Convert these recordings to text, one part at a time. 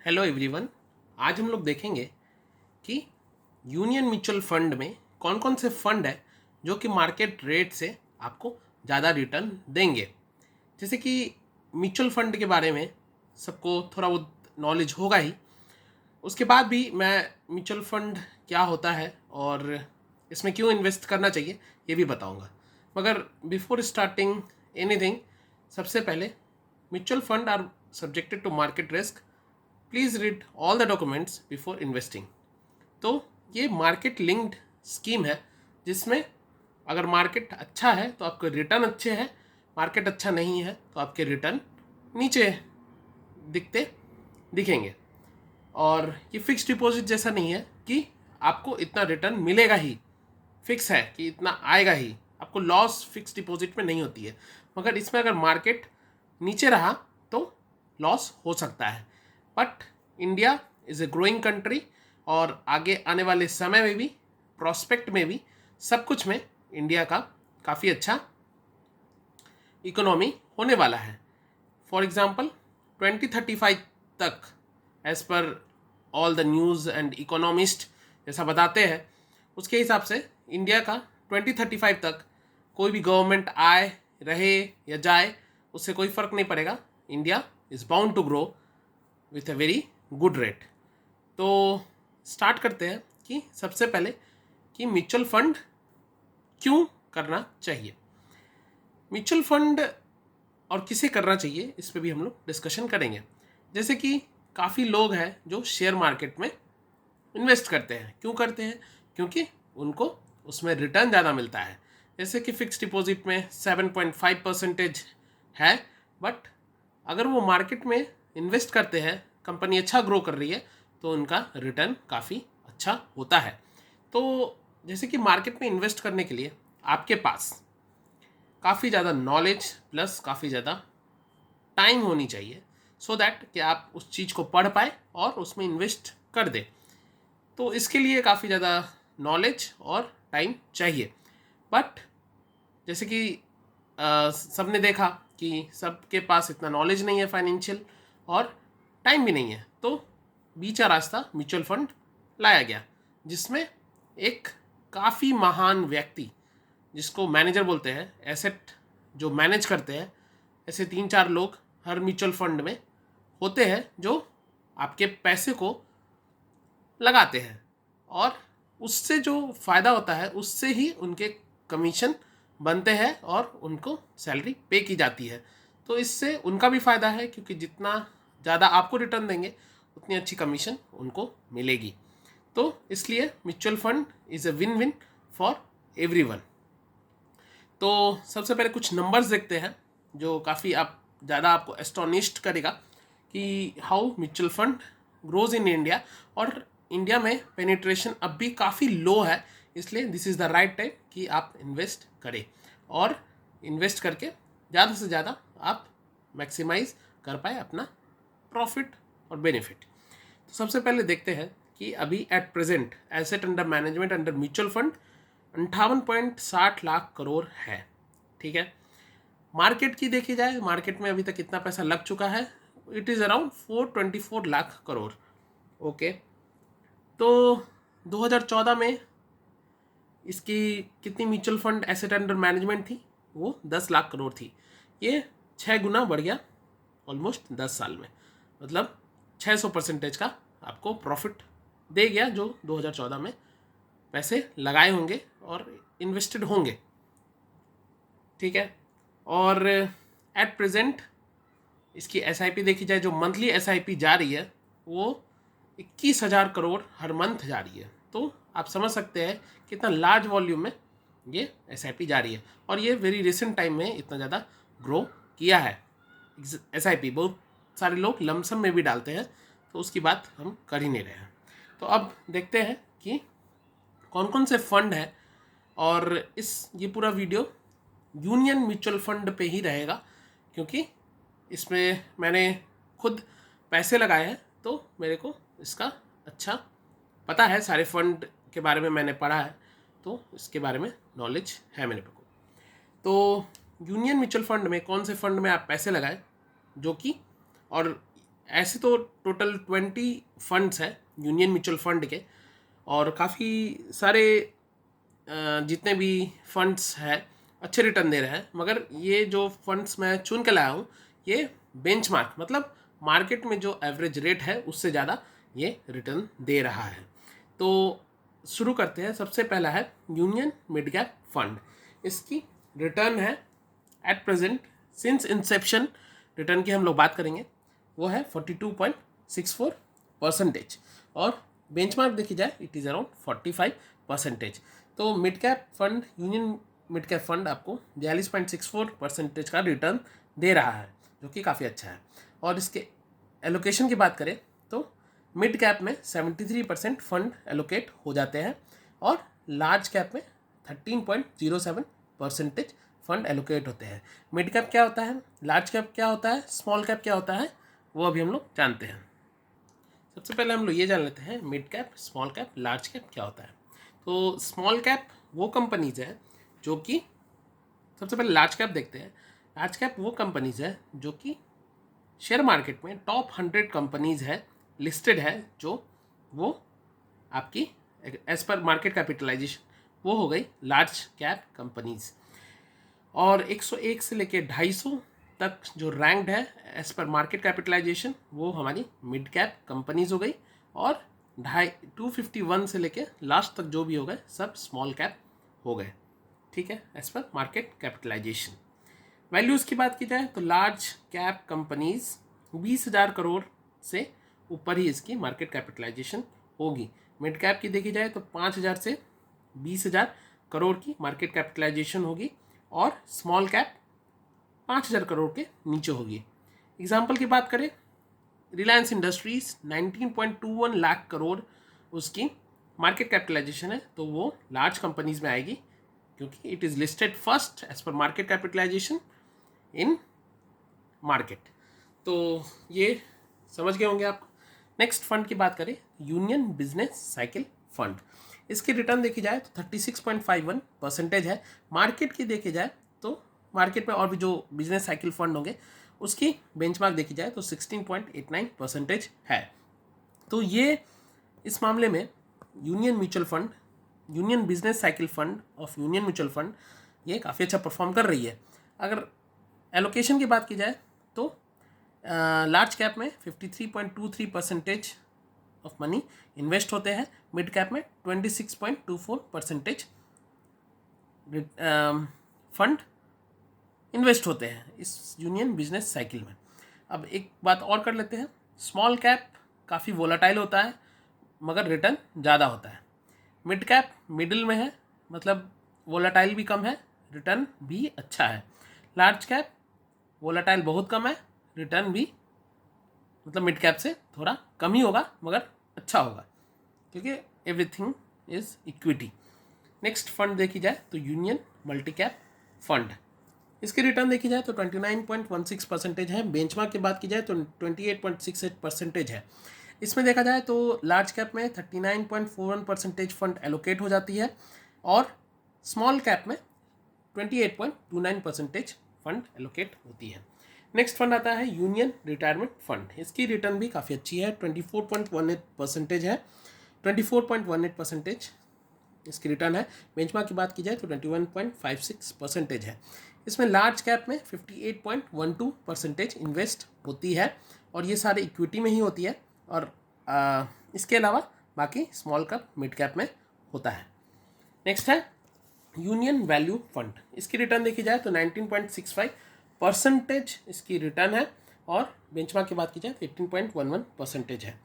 Hello everyone. आज हम लोग देखेंगे कि यूनियन म्यूचुअल फंड में कौन कौन से फंड है जो कि मार्केट रेट से आपको ज़्यादा रिटर्न देंगे। जैसे कि म्यूचुअल फंड के बारे में सबको थोड़ा बहुत नॉलेज होगा ही, उसके बाद भी मैं म्यूचुअल फंड क्या होता है और इसमें क्यों इन्वेस्ट करना चाहिए ये भी बताऊंगा। मगर बिफोर स्टार्टिंग एनीथिंग, सबसे पहले mutual fund are subjected to market risk. Please read all the documents before investing. तो ये मार्केट लिंक्ड स्कीम है जिसमें अगर मार्केट अच्छा है तो आपके रिटर्न अच्छे हैं, मार्केट अच्छा नहीं है तो आपके रिटर्न नीचे दिखेंगे। और ये फिक्स डिपॉजिट जैसा नहीं है कि आपको इतना रिटर्न मिलेगा ही, फिक्स है कि इतना आएगा ही, आपको लॉस फिक्स डिपॉजिट में नहीं होती है। मगर इसमें अगर मार्केट नीचे रहा तो लॉस हो सकता है। But India is a growing country और आगे आने वाले समय में भी, प्रोस्पेक्ट में भी, सब कुछ में इंडिया का काफ़ी अच्छा इकोनॉमी होने वाला है। फॉर एग्ज़ाम्पल 2035 तक, as per all the news and economist जैसा बताते हैं, उसके हिसाब से इंडिया का 2035 तक कोई भी गवर्नमेंट आए, रहे या जाए, उससे कोई फ़र्क नहीं पड़ेगा। India is bound to grow with a very good rate. तो स्टार्ट करते हैं कि सबसे पहले कि म्यूचुअल फंड क्यों करना चाहिए। म्यूचुअल फंड और किसे करना चाहिए इस पर भी हम लोग डिस्कशन करेंगे। जैसे कि काफ़ी लोग हैं जो शेयर मार्केट में इन्वेस्ट करते हैं। क्यों करते हैं? क्योंकि उनको उसमें रिटर्न ज़्यादा मिलता है। जैसे कि फिक्स डिपॉजिट में 7.5% है, बट अगर वो मार्केट में इन्वेस्ट करते हैं, कंपनी अच्छा ग्रो कर रही है, तो उनका रिटर्न काफ़ी अच्छा होता है। तो जैसे कि मार्केट में इन्वेस्ट करने के लिए आपके पास काफ़ी ज़्यादा नॉलेज प्लस काफ़ी ज़्यादा टाइम होनी चाहिए, सो दैट कि आप उस चीज़ को पढ़ पाए और उसमें इन्वेस्ट कर दें। तो इसके लिए काफ़ी ज़्यादा नॉलेज और टाइम चाहिए। बट जैसे कि सबने देखा कि सबके पास इतना नॉलेज नहीं है फाइनेंशियल, और टाइम भी नहीं है, तो बीचा रास्ता म्यूचुअल फंड लाया गया, जिसमें एक काफ़ी महान व्यक्ति, जिसको मैनेजर बोलते हैं, एसेट जो मैनेज करते हैं, ऐसे 3-4 लोग हर म्यूचुअल फंड में होते हैं जो आपके पैसे को लगाते हैं, और उससे जो फ़ायदा होता है उससे ही उनके कमीशन बनते हैं और उनको सैलरी पे की जाती है। तो इससे उनका भी फ़ायदा है, क्योंकि जितना ज़्यादा आपको रिटर्न देंगे उतनी अच्छी कमीशन उनको मिलेगी। तो इसलिए mutual fund is a win win for everyone. तो सबसे पहले कुछ नंबर्स देखते हैं जो काफ़ी आप ज़्यादा आपको एस्टोनिश्ड करेगा कि how mutual fund grows in India. और इंडिया में पेनिट्रेशन अब भी काफ़ी लो है, इसलिए this is the right time कि आप इन्वेस्ट करें, और इन्वेस्ट करके ज़्यादा से ज़्यादा आप मैक्सिमाइज कर पाए अपना प्रॉफिट और बेनिफिट। तो सबसे पहले देखते हैं कि अभी at present asset under management under mutual fund 58.60 lakh crore है। ठीक है। मार्केट की देखी जाए, मार्केट में अभी तक कितना पैसा लग चुका है, it is around 424 lakh crore. Okay. तो 2014 में इसकी कितनी mutual fund asset under management थी? वो 10 लाख करोड़ थी। ये 6 गुना बढ़ गया ऑलमोस्ट 10 साल में, मतलब 600% का आपको प्रॉफिट दे गया, जो 2014 में पैसे लगाए होंगे और इन्वेस्टेड होंगे। ठीक है। और एट प्रेजेंट इसकी एसआईपी देखी जाए, जो मंथली एसआईपी जा रही है, वो 21,000 करोड़ हर मंथ जा रही है। तो आप समझ सकते हैं कितना लार्ज वॉल्यूम में ये एसआईपी जा रही है, और ये वेरी रिसेंट टाइम में इतना ज़्यादा ग्रो किया है। एसआईपी बहुत सारे लोग लमसम में भी डालते हैं, तो उसकी बात हम कर ही नहीं रहे हैं। तो अब देखते हैं कि कौन कौन से फंड है, और ये पूरा वीडियो यूनियन म्यूचुअल फंड पे ही रहेगा, क्योंकि इसमें मैंने खुद पैसे लगाए हैं, तो मेरे को इसका अच्छा पता है, सारे फंड के बारे में मैंने पढ़ा है, तो इसके बारे में नॉलेज है मेरे को। तो यूनियन म्यूचुअल फंड में कौन से फंड में आप पैसे लगाएं जो कि, और ऐसे तो टोटल 20 फंड्स हैं यूनियन म्यूचुअल फंड के, और काफ़ी सारे जितने भी फंड्स हैं अच्छे रिटर्न दे रहे हैं, मगर ये जो फंड्स मैं चुन के लाया हूँ ये बेंचमार्क मतलब मार्केट में जो एवरेज रेट है उससे ज़्यादा ये रिटर्न दे रहा है। तो शुरू करते हैं। सबसे पहला है यूनियन मिड कैप फंड। इसकी रिटर्न है at present since Inception, return की हम लोग बात करेंगे, वो है 42.64%, और बेंचमार्क देखी जाए इट इज़ अराउंड 45%। तो mid cap fund, union mid cap fund आपको 42.64% का रिटर्न दे रहा है, जो कि काफ़ी अच्छा है। और इसके एलोकेशन की बात करें तो मिड कैप में 73% फंड एलोकेट हो जाते हैं, और लार्ज कैप में 13.07% फंड एलोकेट होते हैं। मिड कैप क्या होता है, लार्ज कैप क्या होता है, स्मॉल कैप क्या होता है, वो अभी हम लोग जानते हैं। सबसे पहले हम लोग ये जान लेते हैं mid cap, small cap, large cap क्या होता है। तो स्मॉल कैप वो कंपनीज है जो कि, सबसे पहले लार्ज कैप देखते हैं। लार्ज कैप वो कंपनीज है जो कि शेयर मार्केट में टॉप 100 कंपनीज है, लिस्टेड है, जो वो आपकी एज पर मार्केट कैपिटलाइजेशन वो हो गई लार्ज कैप कंपनीज। और 101 से लेके 250 तक जो रैंक्ड है एज पर मार्केट कैपिटलाइजेशन वो हमारी मिड कैप कंपनीज हो गई, और 251 से लेके लास्ट तक जो भी हो गए सब स्मॉल कैप हो गए, ठीक है, as per market capitalisation. Values की बात की जाए तो लार्ज कैप कंपनीज 20,000 करोड़ से ऊपर ही इसकी मार्केट कैपिटलाइजेशन होगी। मिड कैप की देखी जाए तो 5,000 से 20,000 करोड़ की मार्केट कैपिटलाइजेशन होगी, और स्मॉल कैप 5,000 करोड़ के नीचे होगी। एग्जाम्पल की बात करें, रिलायंस इंडस्ट्रीज 19.21 लाख करोड़ उसकी मार्केट कैपिटलाइजेशन है, तो वो लार्ज कंपनीज में आएगी क्योंकि it is listed first as per market capitalisation in market. तो ये समझ गए होंगे आप। नेक्स्ट फंड की बात करें, यूनियन बिजनेस साइकिल फंड। इसकी रिटर्न देखी जाए तो 36.51% है। मार्केट की देखी जाए तो मार्केट में और भी जो बिजनेस साइकिल फंड होंगे उसकी बेंचमार्क देखी जाए तो 16.89% है। तो ये इस मामले में union mutual fund, union business cycle fund of union mutual fund ये काफ़ी अच्छा परफॉर्म कर रही है। अगर एलोकेशन की बात की जाए तो लार्ज कैप में 53.23% ऑफ मनी इन्वेस्ट होते हैं, मिड कैप में 26.24% फंड इन्वेस्ट होते हैं इस यूनियन बिजनेस साइकिल में। अब एक बात और कर लेते हैं, स्मॉल कैप काफ़ी वोलाटाइल होता है मगर रिटर्न ज़्यादा होता है। मिड कैप मिडिल में है, मतलब वोलाटाइल भी कम है, रिटर्न भी अच्छा है। लार्ज कैप वोलाटाइल बहुत कम है, रिटर्न भी मतलब मिड कैप से थोड़ा कम ही होगा मगर अच्छा होगा, क्योंकि everything is equity. Next fund देखी जाए तो यूनियन मल्टी कैप फंड। इसकी रिटर्न देखी जाए तो 29.16% है। बेंचमार्क की बात की जाए तो 28.68% है। इसमें देखा जाए तो लार्ज कैप में 39.41% फंड एलोकेट हो जाती है, और स्मॉल कैप में 28.29% फंड एलोकेट होती है। नेक्स्ट फंड आता है यूनियन रिटायरमेंट फंड। इसकी रिटर्न भी काफ़ी अच्छी है, 24.18% है, 24.18% इसकी रिटर्न है। बेंचमार्क की बात की जाए तो 21.56% है। इसमें लार्ज कैप में 58.12% इन्वेस्ट होती है, और ये सारे इक्विटी में ही होती है, और इसके अलावा बाकी स्मॉल कैप मिड कैप में होता है। नेक्स्ट है यूनियन वैल्यू फंड। इसकी रिटर्न देखी जाए तो 19.65% इसकी रिटर्न है, और बेंचमार्क की बात की जाए तो 18.11% है।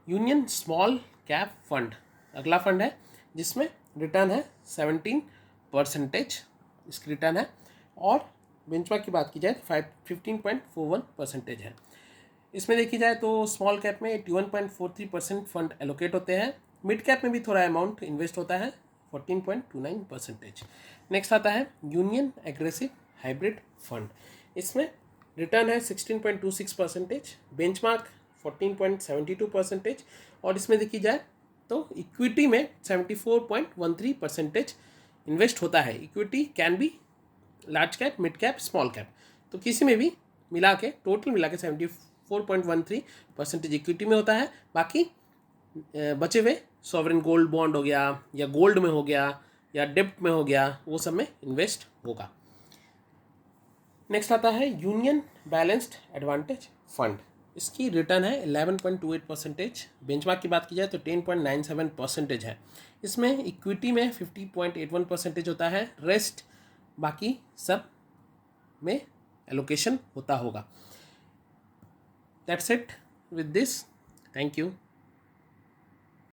यूनियन स्मॉल कैप फंड अगला फंड है जिसमें रिटर्न है 17% इसकी रिटर्न है, और बेंचमार्क की बात की जाए तो 15.41% है। इसमें देखी जाए तो स्मॉल कैप में 81.43% फंड एलोकेट होते हैं, मिड कैप में भी थोड़ा अमाउंट इन्वेस्ट होता है 14.29%। नेक्स्ट आता है यूनियन एग्रेसिव हाइब्रिड फंड। इसमें रिटर्न है 16.26%, बेंचमार्क 14.72%, और इसमें देखी जाए तो इक्विटी में 74.13% इन्वेस्ट होता है। Equity can be large cap, mid cap, small cap, तो किसी में भी मिला के टोटल मिला के 4.13% इक्विटी में होता है, बाकी बचे हुए सॉवरेन गोल्ड बॉन्ड हो गया या गोल्ड में हो गया या डेब्ट में हो गया, वो सब में इन्वेस्ट होगा। नेक्स्ट आता है यूनियन बैलेंस्ड एडवांटेज फंड। इसकी रिटर्न है 11.28%। बेंचमार्क की बात की जाए तो 10.97% है। इसमें इक्विटी में 50.81% होता है, रेस्ट बाकी सब में एलोकेशन होता होगा। That's it with this, thank you.